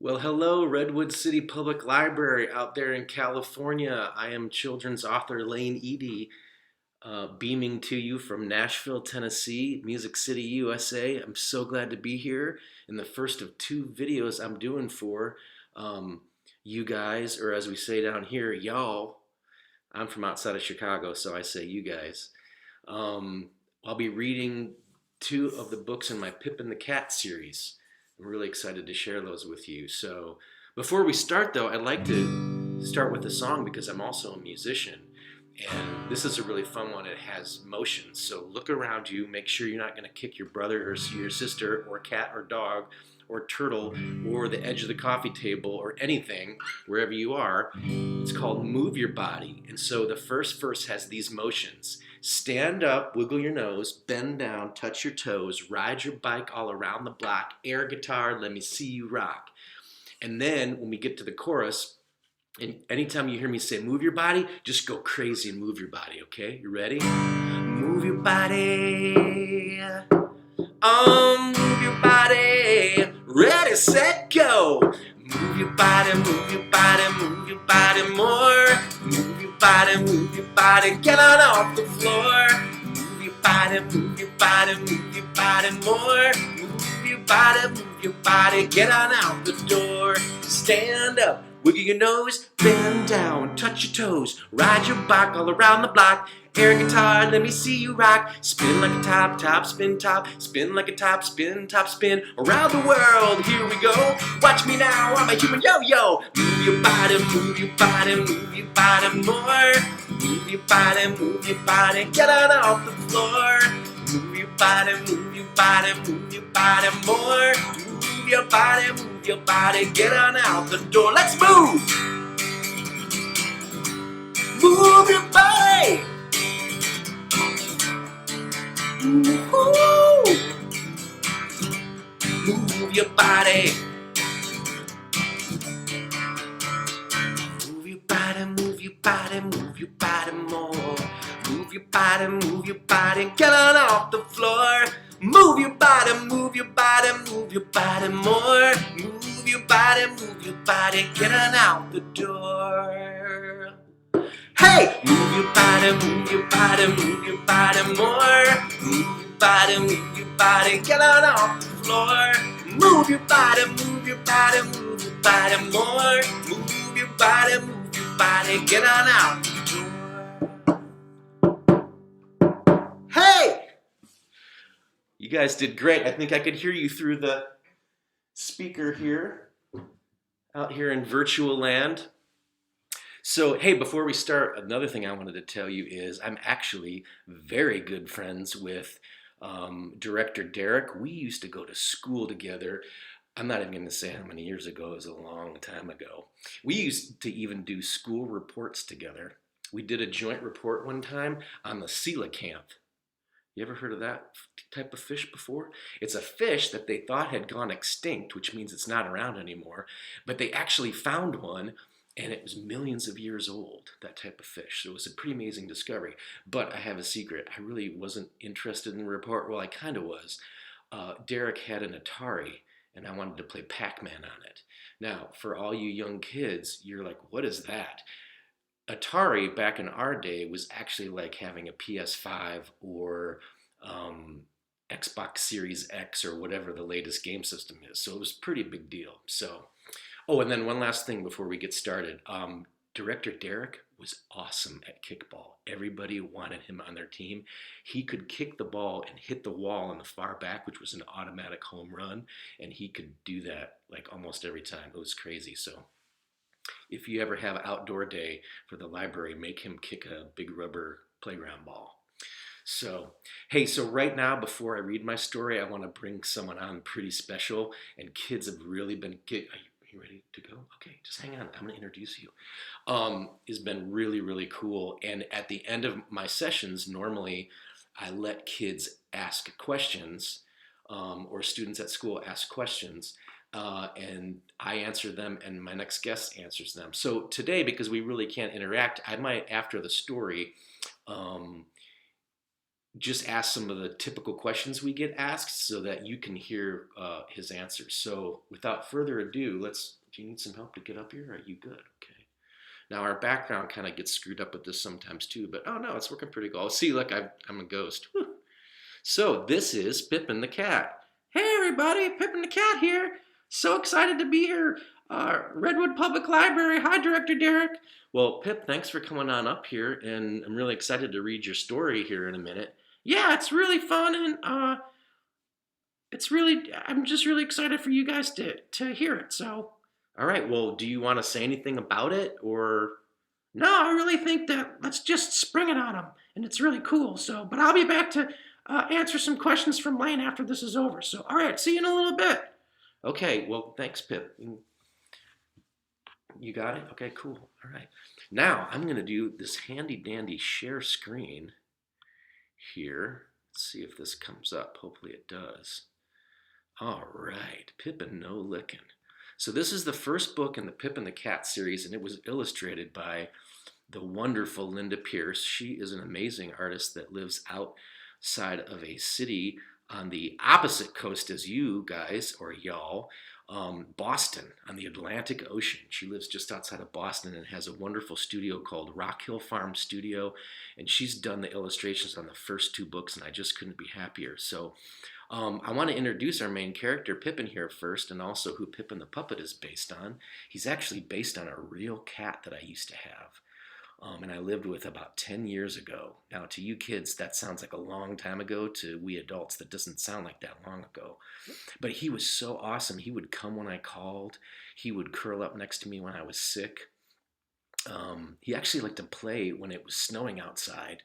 Well, hello, Redwood City Public Library out there in California. I am children's author Layne Ihde, beaming to you from Nashville, Tennessee, Music City, USA. I'm so glad to be here in the first of two videos I'm doing for um, you guys, or as we say down here, y'all. I'm from outside of Chicago, so I say you guys. Um, I'll be reading two of the books in my Pippin the Cat series. I'm really excited to share those with you. So before we start though, I'd like to start with a song because I'm also a musician. And this is a really fun one. It has motion. So look around you. Make sure you're not going to kick your brother or your sister or cat or dog or turtle or the edge of the coffee table or anything wherever you are. It's called Move Your Body. And so the first verse has these motions. Stand up, wiggle your nose, bend down, touch your toes, ride your bike all around the block, air guitar, let me see you rock. And then when we get to the chorus, and anytime you hear me say move your body, just go crazy and move your body, okay? You ready? Move your body. Move your body. Ready, set, go. Move your body, move your body, move your body more. Move your body, get on off the floor. Move your body more. Move your body, get on out the door. Stand up, wiggle your nose, bend down, touch your toes, ride your bike all around the block. Air guitar, let me see you rock. Spin like a top, spin top, spin like a top, spin, around the world, here we go. Watch me now, I'm a human yo-yo. Move your body, move your body, move your body more. Move your body, get on off the floor. Move your body, move your body, move your body more. Move your body, get on out the door. Let's move! Move your body! Woo! Move your body. Move your body, move your body, move your body more. Move your body, get on off the floor. Move your body, move your body, move your body more. Move your body, get on out the door. Hey! Move your body, move your body, move your body more. Move your body, get on off the floor. Move your body, move your body, move your body more. Move your body, get on out the door. Hey! You guys did great. I think I could hear you through the speaker here, out here in virtual land. So, hey, before we start, another thing I wanted to tell you is I'm actually very good friends with director Derek. We used to go to school together. I'm not even going to say how many years ago. It was a long time ago. We used to even do school reports together. We did a joint report one time on the coelacanth. You ever heard of that type of fish before? It's a fish that they thought had gone extinct, which means it's not around anymore, but they actually found one and it was millions of years old, that type of fish. So it was a pretty amazing discovery. But I have a secret. I really wasn't interested in the report. Well, I kind of was. Derek had an Atari, and I wanted to play Pac-Man on it. Now, for all you young kids, you're like, what is that? Atari, back in our day, was actually like having a PS5 or Xbox Series X or whatever the latest game system is. So it was a pretty big deal. So, oh, and then one last thing before we get started. Director Derek was awesome at kickball. Everybody wanted him on their team. He could kick the ball and hit the wall in the far back, which was an automatic home run, and he could do that like almost every time. It was crazy. So if you ever have an outdoor day for the library, make him kick a big rubber playground ball. So, hey, so right now, before I read my story, I want to bring someone on pretty special, and kids have really been, are you ready to go? Okay, just hang on, I'm going to introduce you. It's been really, really cool, and at the end of my sessions, normally I let kids ask questions, or students at school ask questions, and I answer them and my next guest answers them. So today, because we really can't interact, I might, after the story, just ask some of the typical questions we get asked so that you can hear his answers. So without further ado, do you need some help to get up here? Are you good? Okay. Now our background kind of gets screwed up with this sometimes too, but oh no, it's working pretty good. Oh, see, look, I'm a ghost. Whew. So this is Pippin the Cat. Hey everybody, Pippin the Cat here. So excited to be here. Redwood Public Library. Hi, Director Derek. Well, Pip, thanks for coming on up here, and I'm really excited to read your story here in a minute. Yeah, it's really fun, and I'm just really excited for you guys to hear it. So, all right. Well, do you want to say anything about it, or no? I really think that let's just spring it on them, and it's really cool. So, but I'll be back to answer some questions from Layne after this is over. So, all right. See you in a little bit. Okay. Well, thanks, Pip. You got it? Okay, cool. All right. Now I'm going to do this handy dandy share screen here. Let's see if this comes up. Hopefully it does. All right, Pippin No Lickin. So this is the first book in the Pippin the Cat series, and it was illustrated by the wonderful Linda Pierce. She is an amazing artist that lives outside of a city on the opposite coast as you guys, or y'all, Boston, on the Atlantic Ocean. She lives just outside of Boston and has a wonderful studio called Rock Hill Farm Studio, and she's done the illustrations on the first two books, and I just couldn't be happier. So I want to introduce our main character, Pippin, here first, and also who Pippin the Puppet is based on. He's actually based on a real cat that I used to have. And I lived with about 10 years ago. Now, to you kids, that sounds like a long time ago. To we adults, that doesn't sound like that long ago. But he was so awesome. He would come when I called. He would curl up next to me when I was sick. He actually liked to play when it was snowing outside,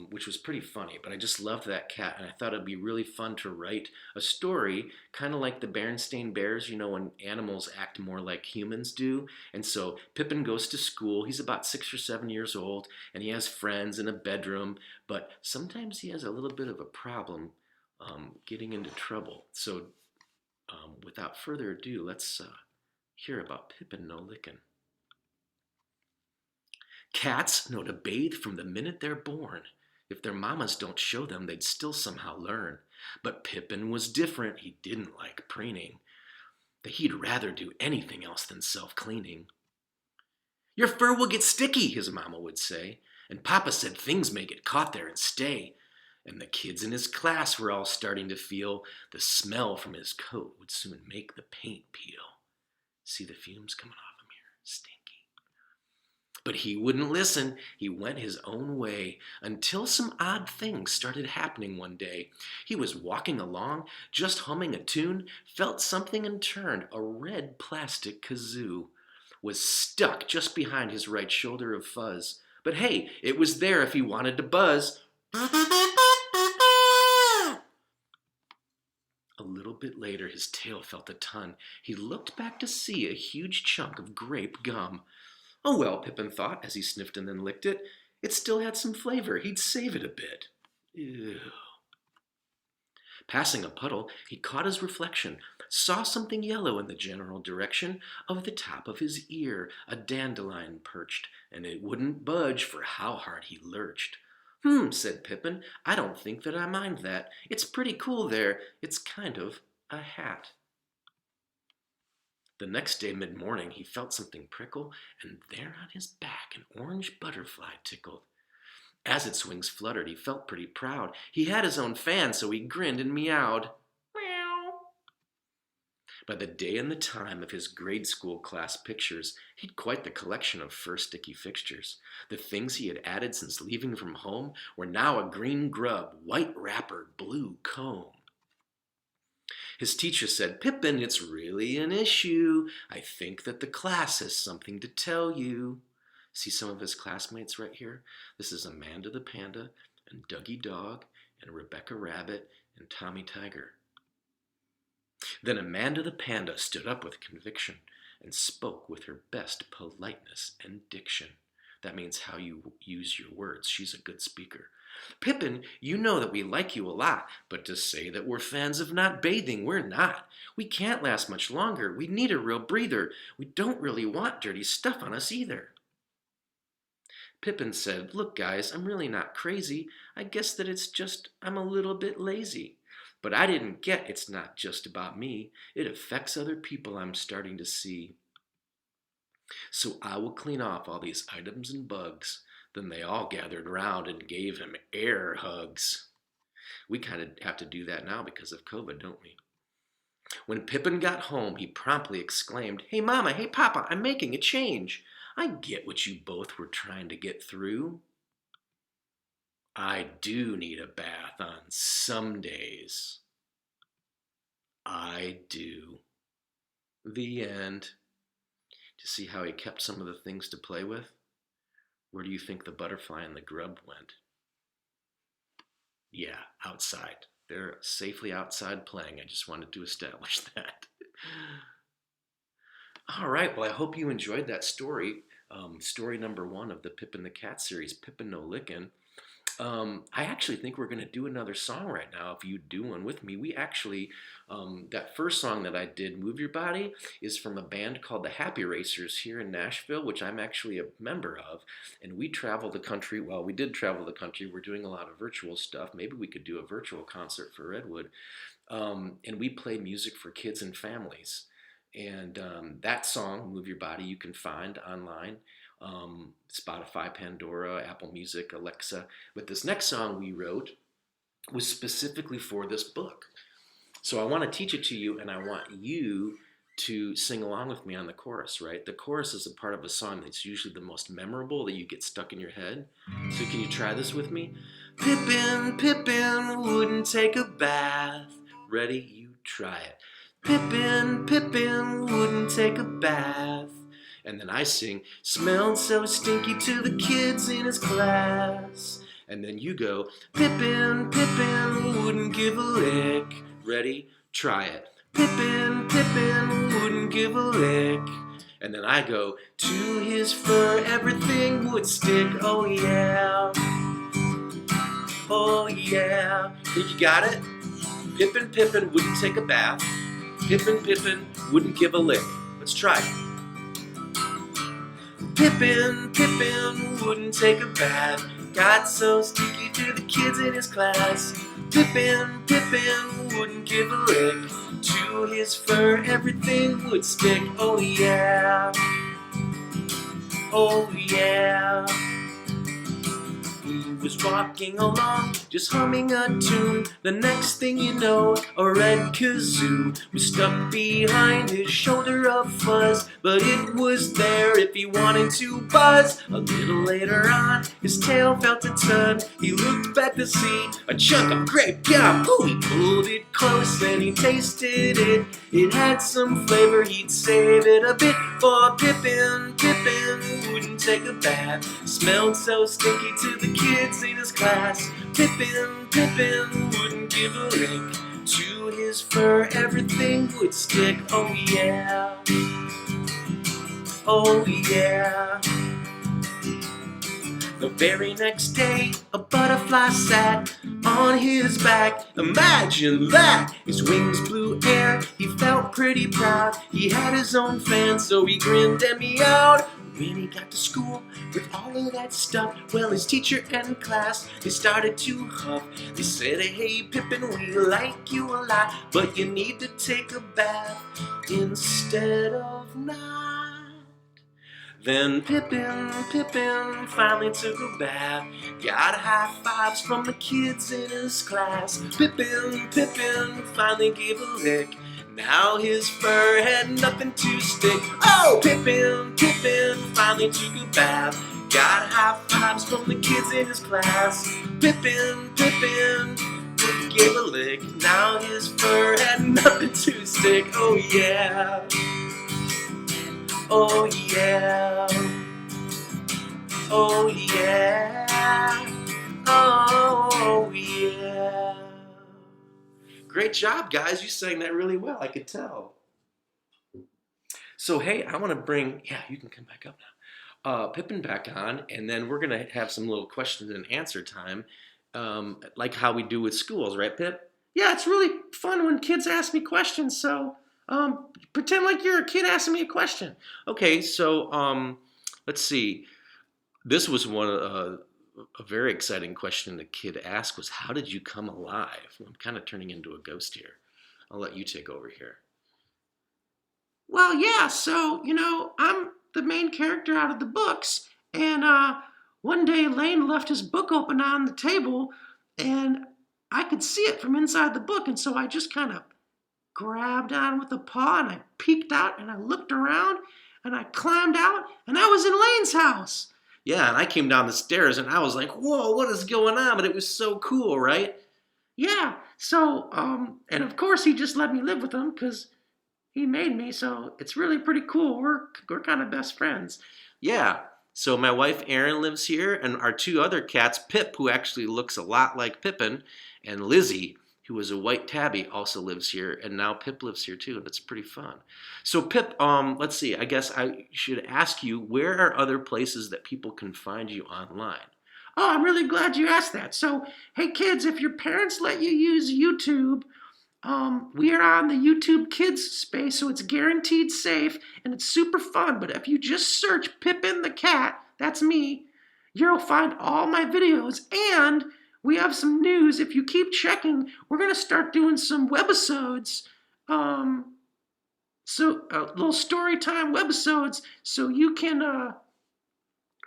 which was pretty funny. But I just loved that cat, and I thought it'd be really fun to write a story, kind of like the Berenstain Bears, you know, when animals act more like humans do. And so Pippin goes to school. He's about 6 or 7 years old, and he has friends in a bedroom, but sometimes he has a little bit of a problem getting into trouble. So without further ado, let's hear about Pippin No Lickin. Cats know to bathe from the minute they're born. If their mamas don't show them, they'd still somehow learn. But Pippin was different. He didn't like preening. That he'd rather do anything else than self-cleaning. Your fur will get sticky, his mama would say. And Papa said things may get caught there and stay. And the kids in his class were all starting to feel the smell from his coat would soon make the paint peel. See the fumes coming off him here? Stinky. But he wouldn't listen. He went his own way until some odd things started happening one day. He was walking along, just humming a tune, felt something and turned. A red plastic kazoo was stuck just behind his right shoulder of fuzz. But hey, it was there if he wanted to buzz. A little bit later, his tail felt a ton. He looked back to see a huge chunk of grape gum. Oh well, Pippin thought as he sniffed and then licked it. It still had some flavor. He'd save it a bit. Ew. Passing a puddle, he caught his reflection, saw something yellow in the general direction of the top of his ear, a dandelion perched, and it wouldn't budge for how hard he lurched. Said Pippin, I don't think that I mind that. It's pretty cool there. It's kind of a hat. The next day, mid-morning, he felt something prickle, and there on his back an orange butterfly tickled. As its wings fluttered, he felt pretty proud. He had his own fan, so he grinned and meowed. Meow. By the day and the time of his grade school class pictures, he'd quite the collection of fur sticky fixtures. The things he had added since leaving from home were now a green grub, white wrapper, blue comb. His teacher said, Pippin, it's really an issue. I think that the class has something to tell you. See some of his classmates right here? This is Amanda the Panda, and Dougie Dog, and Rebecca Rabbit, and Tommy Tiger. Then Amanda the Panda stood up with conviction and spoke with her best politeness and diction. That means how you use your words. She's a good speaker. Pippin, you know that we like you a lot, but to say that we're fans of not bathing, we're not. We can't last much longer. We need a real breather. We don't really want dirty stuff on us either. Pippin said, "Look, guys, I'm really not crazy. I guess that it's just I'm a little bit lazy. But I didn't get it's not just about me. It affects other people I'm starting to see. So I will clean off all these items and bugs." Then they all gathered round and gave him air hugs. We kind of have to do that now because of COVID, don't we? When Pippin got home, he promptly exclaimed, "Hey, Mama, hey, Papa, I'm making a change. I get what you both were trying to get through. I do need a bath on some days. I do." The end. To see how he kept some of the things to play with? Where do you think the butterfly and the grub went? Yeah, outside. They're safely outside playing. I just wanted to establish that. All right, well, I hope you enjoyed that story. Story number 1 of the Pippin the Cat series, Pippin No Lickin. I actually think we're going to do another song right now if you do one with me. We actually, that first song that I did, Move Your Body, is from a band called the Happy Racers here in Nashville, which I'm actually a member of. And we travel the country. Well, we did travel the country. We're doing a lot of virtual stuff. Maybe we could do a virtual concert for Redwood. And we play music for kids and families. And that song, Move Your Body, you can find online. Spotify, Pandora, Apple Music, Alexa. But this next song we wrote was specifically for this book. So I want to teach it to you, and I want you to sing along with me on the chorus, right? The chorus is a part of a song that's usually the most memorable that you get stuck in your head. So can you try this with me? Pippin, Pippin wouldn't take a bath. Ready? You try it. Pippin, Pippin wouldn't take a bath. And then I sing, smelled so stinky to the kids in his class. And then you go, Pippin, Pippin wouldn't give a lick. Ready? Try it. Pippin, Pippin wouldn't give a lick. And then I go, to his fur everything would stick. Oh yeah. Oh yeah. Think you got it? Pippin, Pippin wouldn't take a bath. Pippin, Pippin wouldn't give a lick. Let's try it. Pippin, Pippin wouldn't take a bath. Got so stinky to the kids in his class. Pippin, Pippin wouldn't give a lick. To his fur everything would stick. Oh yeah. Oh yeah. He was walking along, just humming a tune. The next thing you know, a red kazoo was stuck behind his shoulder of fuzz. But it was there if he wanted to buzz. A little later on, his tail felt a tug. He looked back to see a chunk of grape gum. Ooh, he pulled it close and he tasted it. It had some flavor, he'd save it a bit for Pippin. Pippin wouldn't take a bath. Smelled so stinky to the kids in his class. Pippin, Pippin wouldn't give a lick. To his fur everything would stick. Oh yeah. Oh yeah. The very next day, a butterfly sat on his back. Imagine that! His wings blew air, he felt pretty proud. He had his own fan, so he grinned and meowed. When he got to school with all of that stuff, well, his teacher and class, they started to huff. They said, hey, Pippin, we like you a lot, but you need to take a bath instead of not. Then Pippin, Pippin finally took a bath. Got high fives from the kids in his class. Pippin, Pippin finally gave a lick. Now his fur had nothing to stick. Oh, Pippin, Pippin finally took a bath. Got high fives from the kids in his class. Pippin, Pippin gave a lick. Now his fur had nothing to stick. Oh yeah. Oh yeah. Oh yeah. Oh yeah. Great job, guys. You sang that really well. I could tell. So hey, I want to bring, yeah, you can come back up now. Pippin back on, and then we're gonna have some little questions and answer time, like how we do with schools, right, Pip? Yeah, it's really fun when kids ask me questions. So pretend like you're a kid asking me a question. Okay, so let's see. This was one a very exciting question the kid asked was, how did you come alive? I'm kind of turning into a ghost here. I'll let you take over here. Well, yeah, so, I'm the main character out of the books, and one day Layne left his book open on the table, and I could see it from inside the book, and so I just kind of grabbed on with a paw, and I peeked out, and I looked around, and I climbed out, and I was in Layne's house. Yeah, and I came down the stairs, and I was like, whoa, what is going on? But it was so cool, right? Yeah, so, and of course he just let me live with him, because he made me, so it's really pretty cool. We're kind of best friends. Yeah. So my wife Erin lives here, and our two other cats, Pip, who actually looks a lot like Pippin, and Lizzie, who is a white tabby, also lives here, and now Pip lives here too, and it's pretty fun. So Pip, let's see. I guess I should ask you, where are other places that people can find you online? Oh, I'm really glad you asked that. So, hey kids, if your parents let you use YouTube, we are on the YouTube Kids space, so it's guaranteed safe and it's super fun. But if you just search Pippin the Cat, that's me, you'll find all my videos. And we have some news. If you keep checking, we're gonna start doing some webisodes. So little story time webisodes, so you can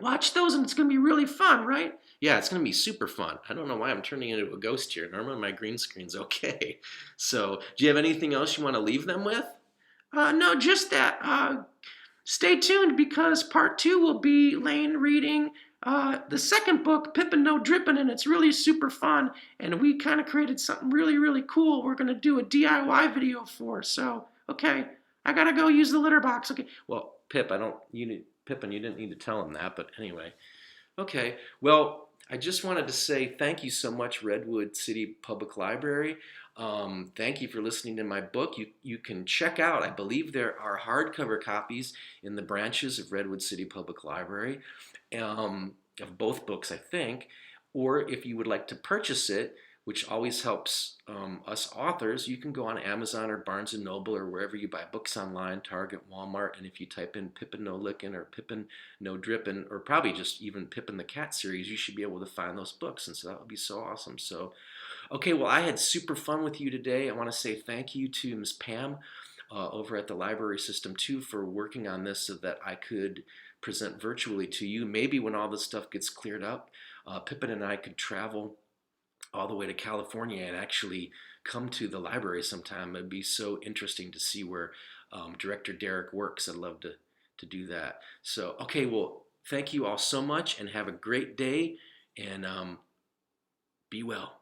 watch those, and it's gonna be really fun, right? Yeah, it's gonna be super fun. I don't know why I'm turning into a ghost here. Normally my green screen's okay. So, do you have anything else you want to leave them with? No, just that. Stay tuned because part 2 will be Layne reading the second book, Pippin No Drippin', and it's really super fun. And we kind of created something really, really cool. We're gonna do a DIY video for. So, okay, I gotta go use the litter box. Okay. Well, Pip, I don't. Pippin, you didn't need to tell him that, but anyway. Okay. Well, I just wanted to say thank you so much, Redwood City Public Library. Thank you for listening to my book. You can check out, I believe there are hardcover copies in the branches of Redwood City Public Library of both books, I think. Or if you would like to purchase it, which always helps us authors, you can go on Amazon or Barnes & Noble or wherever you buy books online, Target, Walmart, and if you type in Pippin No Lickin or Pippin No Drippin, or probably just even Pippin the Cat series, you should be able to find those books, and so that would be so awesome. So, okay, well, I had super fun with you today. I want to say thank you to Ms. Pam over at the Library System 2 for working on this so that I could present virtually to you. Maybe when all this stuff gets cleared up, Pippin and I could travel all the way to California and actually come to the library sometime. It'd be so interesting to see where Director Derek works. I'd love to do that. So, okay, well, thank you all so much and have a great day, and be well.